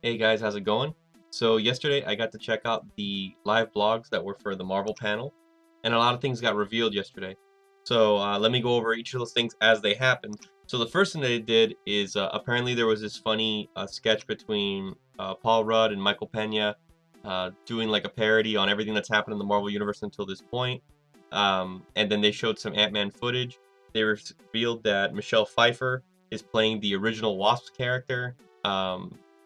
Hey guys, how's it going? So yesterday I got to check out the live blogs that were for the Marvel panel, and a lot of things got revealed yesterday. So let me go over each of those things as they happened. So the first thing they did is apparently there was this funny sketch between Paul Rudd and Michael Pena doing like a parody on everything that's happened in the Marvel Universe until this point. And then they showed some Ant-Man footage. They revealed that Michelle Pfeiffer is playing the original Wasp character.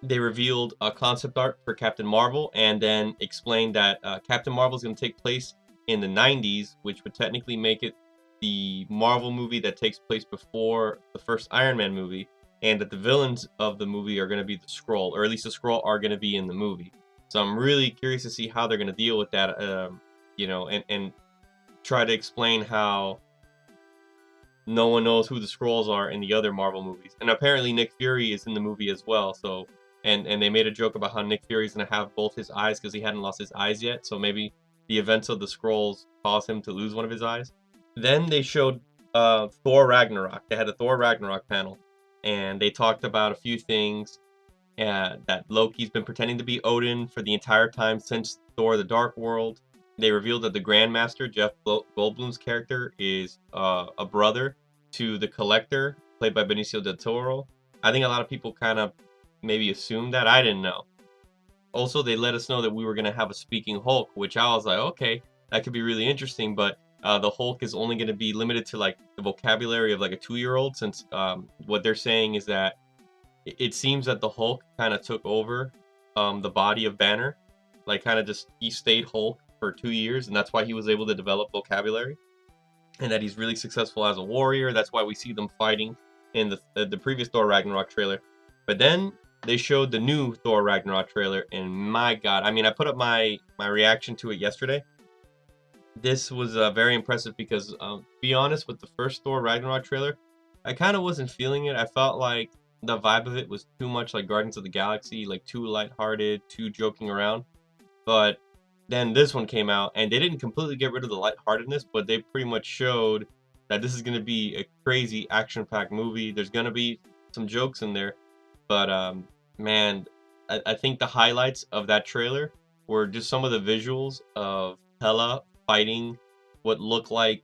They revealed a concept art for Captain Marvel and then explained that Captain Marvel is going to take place in the 90s, which would technically make it the Marvel movie that takes place before the first Iron Man movie, and that the villains of the movie are going to be the Skrull, or at least the Skrull are going to be in the movie. So I'm really curious to see how they're going to deal with that, and try to explain how no one knows who the Skrulls are in the other Marvel movies. And apparently Nick Fury is in the movie as well, so and they made a joke about how Nick Fury's gonna have both his eyes because he hadn't lost his eyes yet. So maybe the events of the Skrulls caused him to lose one of his eyes. Then they showed Thor Ragnarok. They had a Thor Ragnarok panel, and they talked about a few things. That Loki's been pretending to be Odin for the entire time since Thor: The Dark World. They revealed that the Grandmaster, Jeff Goldblum's character, is a brother to the Collector, played by Benicio del Toro. I think a lot of people kind of maybe assumed that. I didn't know. Also, they let us know that we were going to have a speaking Hulk, which I was like, okay, that could be really interesting, but the Hulk is only going to be limited to like the vocabulary of like a 2-year-old, since what they're saying is that it seems that the Hulk kind of took over the body of Banner. Like, kind of just, he stayed Hulk for 2 years, and that's why he was able to develop vocabulary, and that he's really successful as a warrior. That's why we see them fighting in the previous Thor Ragnarok trailer. But then they showed the new Thor Ragnarok trailer, and my God, I mean, I put up my reaction to it yesterday. This was very impressive because, to be honest, with the first Thor Ragnarok trailer, I kind of wasn't feeling it. I felt like the vibe of it was too much like Guardians of the Galaxy, like too lighthearted, too joking around. But then this one came out, and they didn't completely get rid of the lightheartedness, but they pretty much showed that this is going to be a crazy action-packed movie. There's going to be some jokes in there, but man, I think the highlights of that trailer were just some of the visuals of Hela fighting what looked like,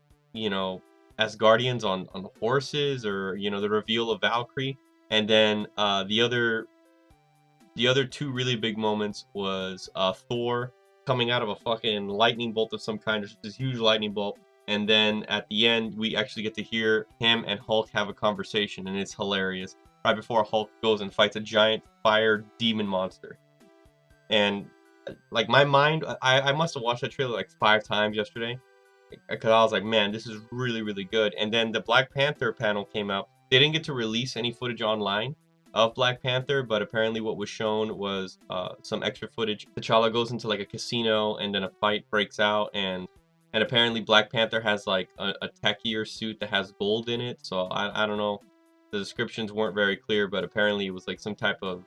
as Guardians on horses, or the reveal of Valkyrie. And then the other two really big moments was Thor coming out of a fucking lightning bolt of some kind, this huge lightning bolt. And then at the end, we actually get to hear him and Hulk have a conversation, and it's hilarious. Right before Hulk goes and fights a giant fire demon monster. And like, my mind, I must have watched that trailer like 5 times yesterday, because I was like, man, this is really, really good. And then the Black Panther panel came out. They didn't get to release any footage online of Black Panther, but apparently what was shown was some extra footage. T'Challa goes into like a casino, and then a fight breaks out, and apparently Black Panther has like a techier suit that has gold in it. So I don't know. The descriptions weren't very clear, but apparently it was like some type of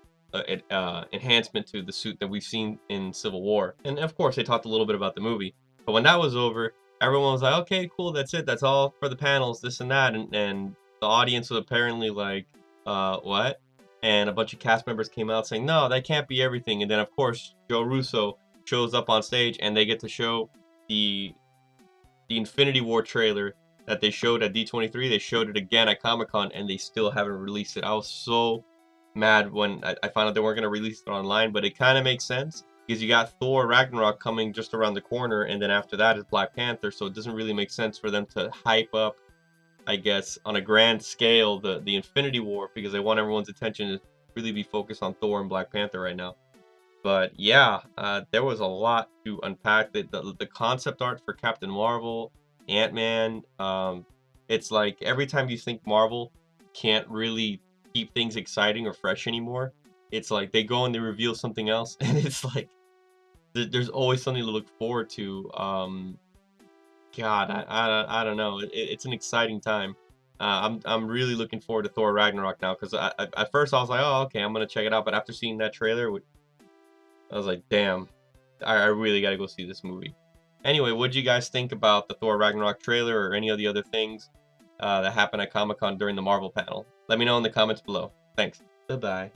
enhancement to the suit that we've seen in Civil War. And of course, they talked a little bit about the movie. But when that was over, everyone was like, okay, cool, that's it. That's all for the panels, this and that. And the audience was apparently like, what? And a bunch of cast members came out saying, no, that can't be everything. And then, of course, Joe Russo shows up on stage, and they get to show the Infinity War trailer that they showed at D23. They showed it again at Comic-Con, and they still haven't released it. I was so mad when I found out they weren't going to release it online, but it kind of makes sense, because you got Thor Ragnarok coming just around the corner, and then after that is Black Panther, so it doesn't really make sense for them to hype up, I guess, on a grand scale, the Infinity War, because they want everyone's attention to really be focused on Thor and Black Panther right now. But yeah, there was a lot to unpack. The concept art for Captain Marvel, Ant-Man, it's like every time you think Marvel can't really keep things exciting or fresh anymore, it's like they go and they reveal something else, and it's like there's always something to look forward to. God, I don't know. It's an exciting time. I'm really looking forward to Thor Ragnarok now, because at first I was like, oh, okay, I'm gonna check it out. But after seeing that trailer, I was like, damn, I really gotta go see this movie. Anyway, what did you guys think about the Thor Ragnarok trailer, or any of the other things that happened at Comic-Con during the Marvel panel? Let me know in the comments below. Thanks. Bye-bye.